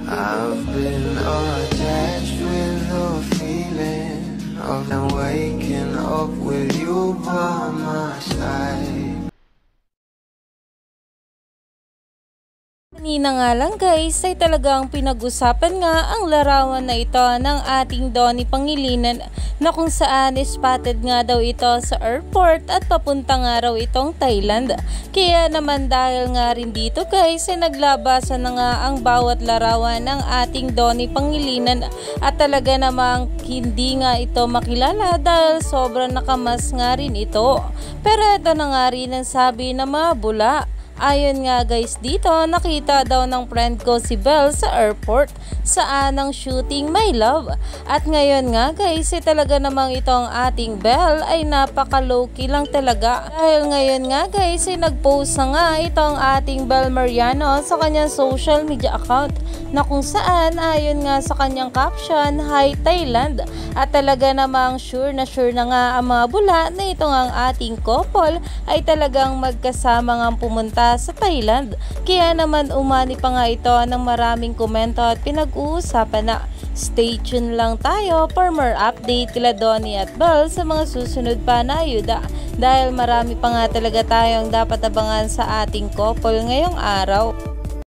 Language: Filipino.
I've been attached with the feeling of waking up with you by my side. Kanina nga lang guys ay talagang pinag-usapan nga ang larawan na ito ng ating Donnie Pangilinan na kung saan spotted nga daw ito sa airport at papunta nga raw itong Thailand. Kaya naman dahil nga rin dito guys ay naglabasan na nga ang bawat larawan ng ating Donnie Pangilinan at talaga namang hindi nga ito makilala dahil sobrang nakamas nga rin ito. Pero ito na nga rin ang sabi na mabula. Ayon nga guys dito, nakita daw ng friend ko si Belle sa airport saan ang shooting My Love. At ngayon nga guys, talaga namang itong ating Belle ay napaka low-key lang talaga. Dahil ngayon nga guys, nag-post na nga itong ating Belle Mariano sa kanyang social media account na kung saan ayon nga sa kanyang caption, Hi Thailand. At talaga namang sure na nga ang mga bula na itong ang ating couple ay talagang magkasama nga pumunta sa Thailand. Kaya naman umani pa nga ito ng maraming komento at pinag-uusapan na. Stay tuned lang tayo for more update kila Donnie at Belle sa mga susunod pa na ayuda. Dahil marami pa nga talaga tayong dapat abangan sa ating couple ngayong araw.